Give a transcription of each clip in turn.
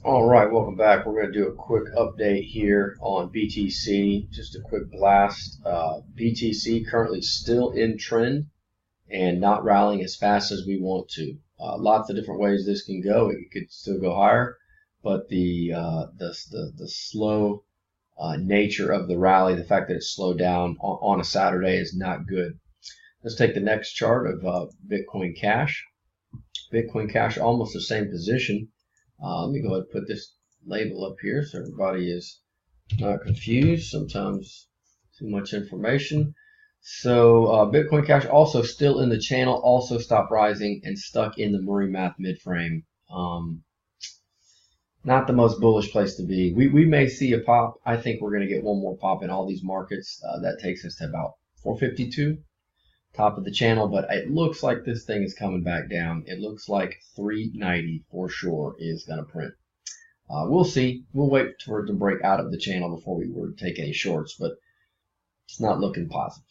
All right, welcome back. We're going to do a quick update here on BTC. Just a quick blast. BTC currently still in trend and not rallying as fast as we want to. Lots of different ways this can go. It could still go higher, but the slow nature of the rally, the fact that it slowed down on a Saturday, is not good. Let's take the next chart of Bitcoin Cash. Bitcoin Cash, almost the same position. Let me go ahead and put this label up here so everybody is not confused. Sometimes too much information. So Bitcoin Cash also still in the channel, also stopped rising and stuck in the Murray Math mid-frame. Not the most bullish place to be. We may see a pop. I think we're going to get one more pop in all these markets. That takes us to about 452. Top of the channel, but it looks like this thing is coming back down. It looks like 390 for sure is going to print. We'll see. We'll wait for it to break out of the channel before we were to take any shorts, but it's not looking positive.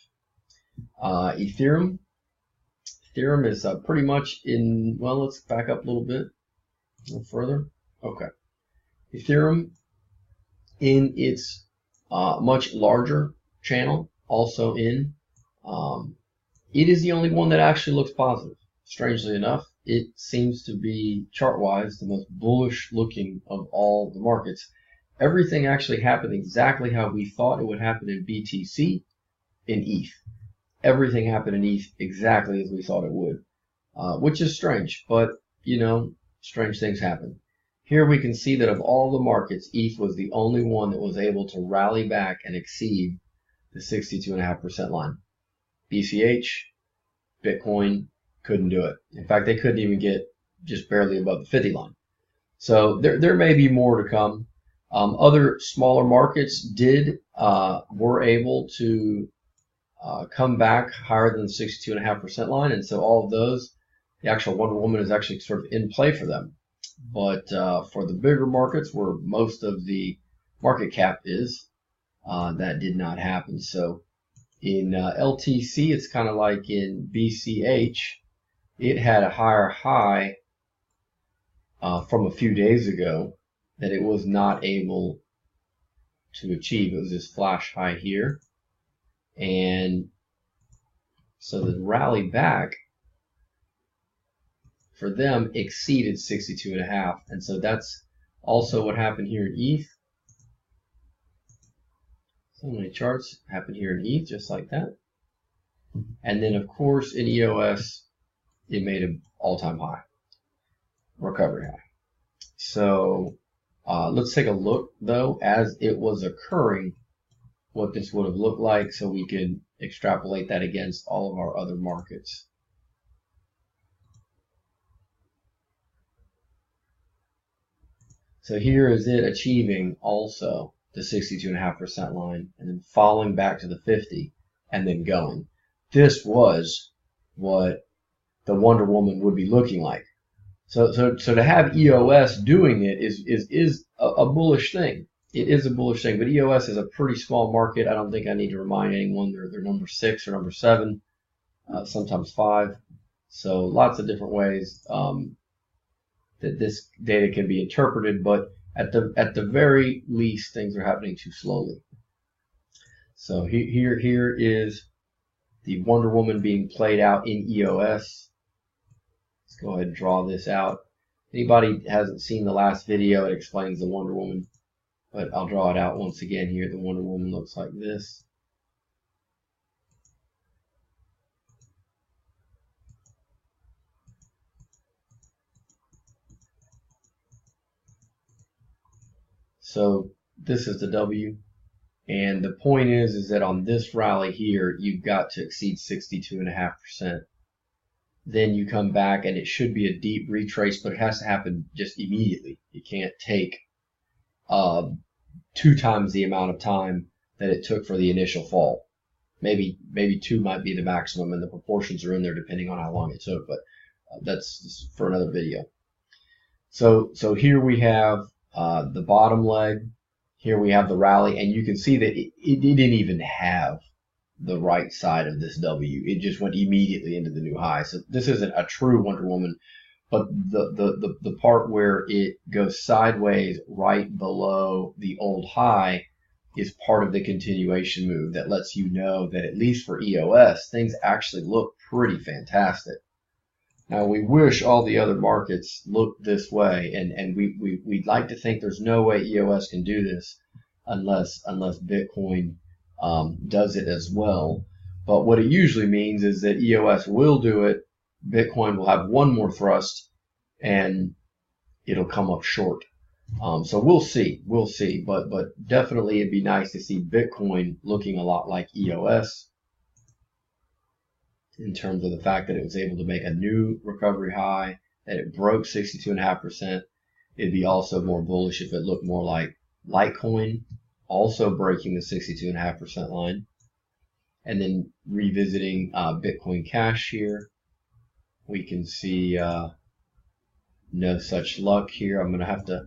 Ethereum is pretty much in, well, let's back up a little bit, a little further. Okay. Ethereum in its much larger channel, also in. It is the only one that actually looks positive. Strangely enough, it seems to be, chart-wise, the most bullish looking of all the markets. Everything actually happened exactly how we thought it would happen in BTC, in ETH. Everything happened in ETH exactly as we thought it would, which is strange, but, you know, strange things happen. Here we can see that of all the markets, ETH was the only one that was able to rally back and exceed the 62.5% line. BCH, Bitcoin couldn't do it. In fact, they couldn't even get just barely above the 50 line. So there may be more to come. Other smaller markets were able to come back higher than the 62.5% line, and so all of those, the actual Wonder Woman is actually sort of in play for them. But for the bigger markets, where most of the market cap is, that did not happen. So in LTC, it's kind of like in BCH. It had a higher high from a few days ago that it was not able to achieve. It was this flash high here. And so the rally back for them exceeded 62.5. And so that's also what happened here in ETH. So many charts happen here in ETH, just like that. And then, of course, in EOS, it made an all-time high, recovery high. So let's take a look, though, as it was occurring, what this would have looked like, so we could extrapolate that against all of our other markets. So here is it achieving also the 62.5% line, and then falling back to the 50, and then going. This was what the Wonder Woman would be looking like. So to have EOS doing it is a bullish thing. It is a bullish thing, but EOS is a pretty small market. I don't think I need to remind anyone they're number 6 or number 7, sometimes 5. So lots of different ways that this data can be interpreted, but at the very least, things are happening too slowly. So here is the Wonder Woman being played out in EOS. Let's go ahead and draw this out. Anybody hasn't seen the last video, it explains the Wonder Woman, but I'll draw it out once again here. The Wonder Woman looks like this. So this is the W, and the point is that on this rally here, you've got to exceed 62.5%. Then you come back, and it should be a deep retrace, but it has to happen just immediately. You can't take 2 times the amount of time that it took for the initial fall. Maybe 2 might be the maximum, and the proportions are in there depending on how long it took, but that's for another video. So here we have the bottom leg. Here we have the rally, and you can see that it didn't even have the right side of this W. It just went immediately into the new high. So this isn't a true Wonder Woman but the part where it goes sideways right below the old high is part of the continuation move that lets you know that at least for EOS, things actually look pretty fantastic. Now, we wish all the other markets looked this way, and we'd like to think there's no way EOS can do this unless Bitcoin does it as well. But what it usually means is that EOS will do it, Bitcoin will have one more thrust, and it'll come up short. So we'll see, but definitely it'd be nice to see Bitcoin looking a lot like EOS in terms of the fact that it was able to make a new recovery high, that it broke 62.5%. It'd be also more bullish if it looked more like Litecoin, also breaking the 62.5% line. And then revisiting Bitcoin Cash here, we can see no such luck here. I'm going to have to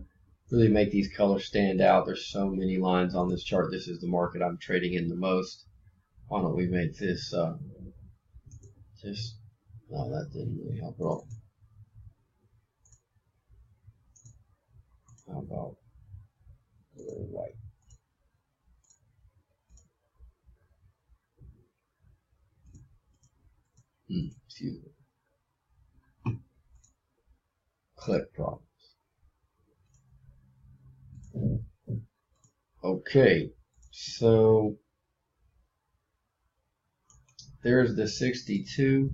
really make these colors stand out. There's so many lines on this chart. This is the market I'm trading in the most. Why don't we make this no, that didn't really help at all. How about a little white? Excuse me. Click problems. Okay, so there's the 62.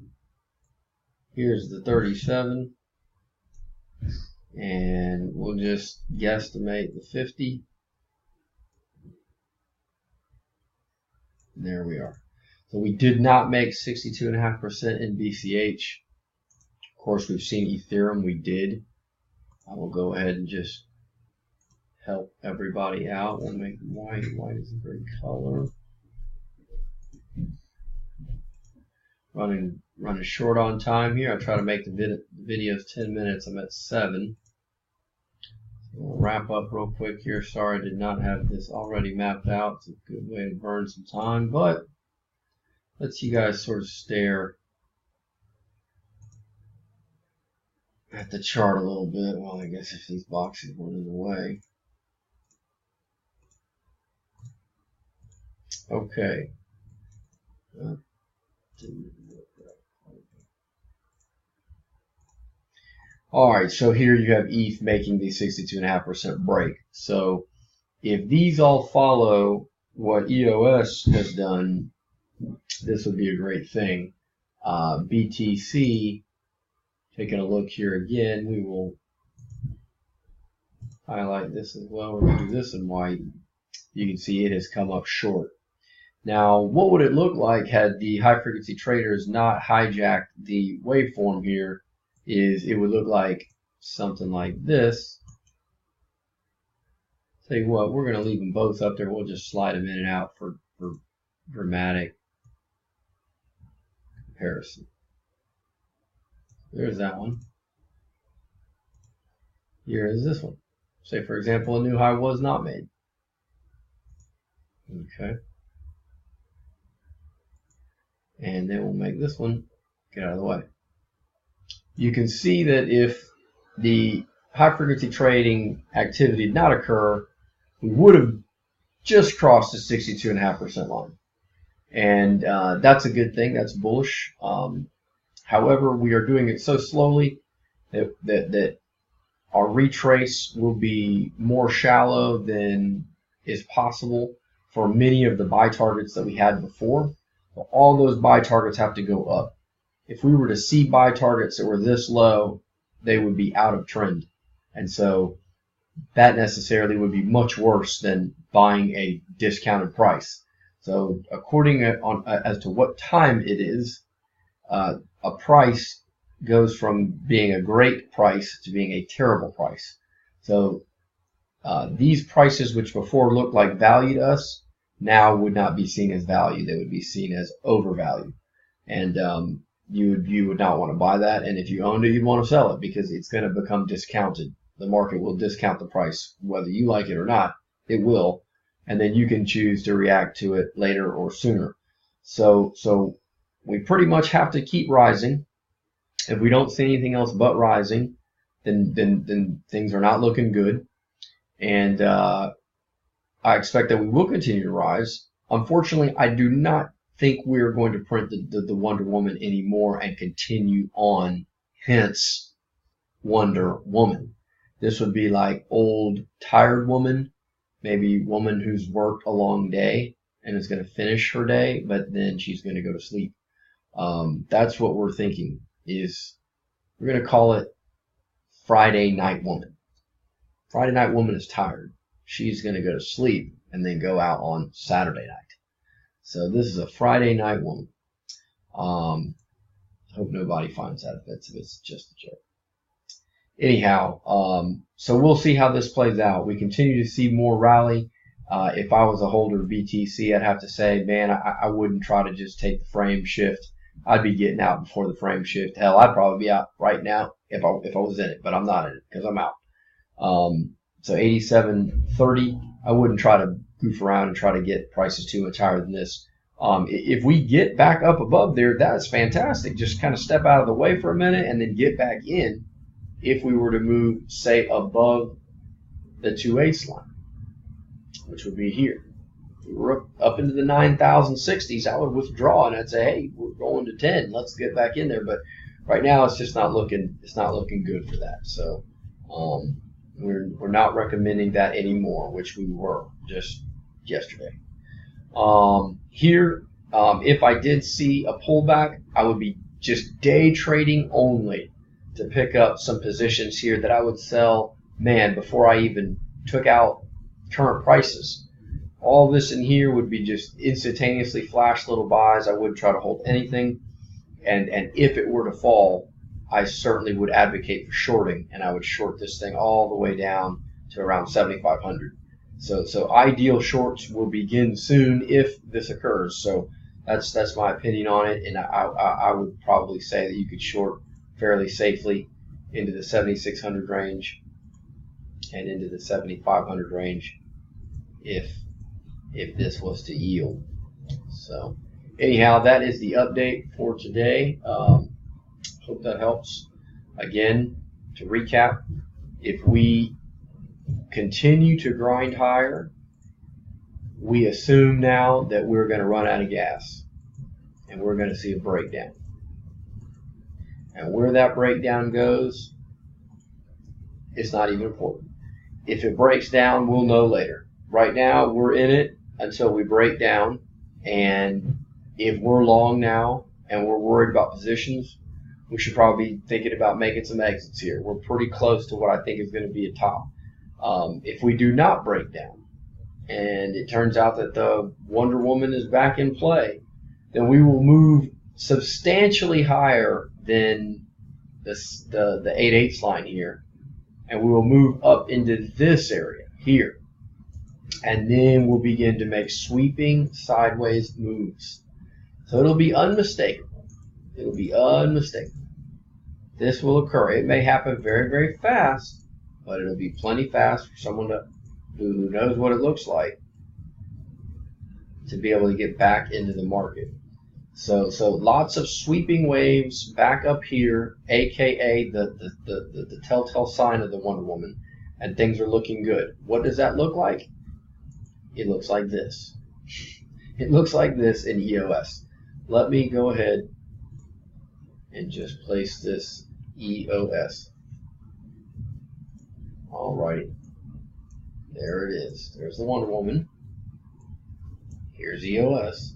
Here's the 37. And we'll just guesstimate the 50. And there we are. So we did not make 62.5% in BCH. Of course, we've seen Ethereum. We did. I will go ahead and just help everybody out. We'll make white. White is a great color. Running short on time here. I try to make the videos 10 minutes. I'm at 7. We'll wrap up real quick here. Sorry I did not have this already mapped out. It's a good way to burn some time, but lets you guys sort of stare at the chart a little bit. Well, I guess if these boxes weren't in the way. Okay. Alright, so here you have ETH making the 62.5% break. So if these all follow what EOS has done, this would be a great thing. BTC, taking a look here again, we will highlight this as well. We're going to do this in white. You can see it has come up short. Now, what would it look like had the high frequency traders not hijacked the waveform here? Is it would look like something like this. Tell you what, we're going to leave them both up there. We'll just slide them in and out for dramatic comparison. There's that one. Here is this one. Say, for example, a new high was not made. Okay. And then we'll make this one get out of the way. You can see that if the high frequency trading activity did not occur, we would have just crossed the 62.5% line. And that's a good thing. That's bullish. However, we are doing it so slowly that our retrace will be more shallow than is possible for many of the buy targets that we had before. So all those buy targets have to go up. If we were to see buy targets that were this low, they would be out of trend. And so that necessarily would be much worse than buying a discounted price. So according as to what time it is, a price goes from being a great price to being a terrible price. So these prices, which before looked like value to us, now would not be seen as value. They would be seen as overvalue. And you would not want to buy that. And if you owned it, you'd want to sell it because it's going to become discounted. The market will discount the price, whether you like it or not. It will. And then you can choose to react to it later or sooner. So we pretty much have to keep rising. If we don't see anything else but rising, then things are not looking good. And I expect that we will continue to rise. Unfortunately, I do not think we're going to print the Wonder Woman anymore and continue on, hence Wonder Woman. This would be like old tired woman, maybe woman who's worked a long day and is going to finish her day, but then she's going to go to sleep. That's what we're thinking. Is we're going to call it Friday Night Woman. Friday Night Woman is tired. She's going to go to sleep and then go out on Saturday night. So this is a Friday Night Woman. I hope nobody finds that offensive. It's just a joke. Anyhow, so we'll see how this plays out. We continue to see more rally. If I was a holder of BTC, I'd have to say, man, I wouldn't try to just take the frame shift. I'd be getting out before the frame shift. Hell, I'd probably be out right now if I was in it, but I'm not in it because I'm out. So 87.30, I wouldn't try to goof around and try to get prices too much higher than this. If we get back up above there, that's fantastic. Just kind of step out of the way for a minute and then get back in if we were to move, say, above the 2/8 line, which would be here. If we were up into the 9,060s, I would withdraw and I'd say, hey, we're going to 10. Let's get back in there. But right now, it's just not looking. It's not looking good for that. So we're not recommending that anymore, which we were just yesterday. Here, if I did see a pullback, I would be just day trading only to pick up some positions here that I would sell, man, before I even took out current prices. All this in here would be just instantaneously flash little buys. I wouldn't try to hold anything. And if it were to fall, I certainly would advocate for shorting, and I would short this thing all the way down to around 7,500. So ideal shorts will begin soon if this occurs. So that's my opinion on it, and I would probably say that you could short fairly safely into the 7,600 range and into the 7,500 range if this was to yield. So anyhow, that is the update for today. Hope that helps. Again, to recap, if we continue to grind higher, we assume now that we're going to run out of gas and we're going to see a breakdown. And where that breakdown goes, it's not even important. If it breaks down, we'll know later. Right now, we're in it until we break down. And if we're long now and we're worried about positions, we should probably be thinking about making some exits here. We're pretty close to what I think is going to be a top. If we do not break down and it turns out that the Wonder Woman is back in play, then we will move substantially higher than the 8/8 line here, and we will move up into this area here, and then we'll begin to make sweeping sideways moves. So it'll be unmistakable. It'll be unmistakable. This will occur. It may happen very, very fast, but it'll be plenty fast for someone who knows what it looks like to be able to get back into the market. So lots of sweeping waves back up here, aka the telltale sign of the Wonder Woman, and things are looking good. What does that look like? It looks like this. It looks like this in EOS. Let me go ahead and just place this EOS. Alrighty. There it is. There's the Wonder Woman. Here's EOS.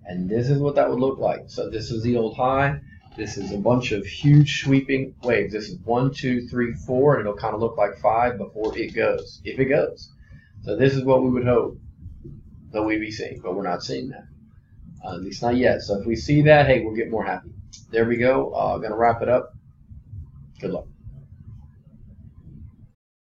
And this is what that would look like. So this is the old high. This is a bunch of huge sweeping waves. This is 1, 2, 3, 4, and it'll kind of look like 5 before it goes, if it goes. So this is what we would hope that we'd be seeing, but we're not seeing that. At least not yet. So if we see that, hey, we'll get more happy. There we go. Gonna wrap it up. Good luck.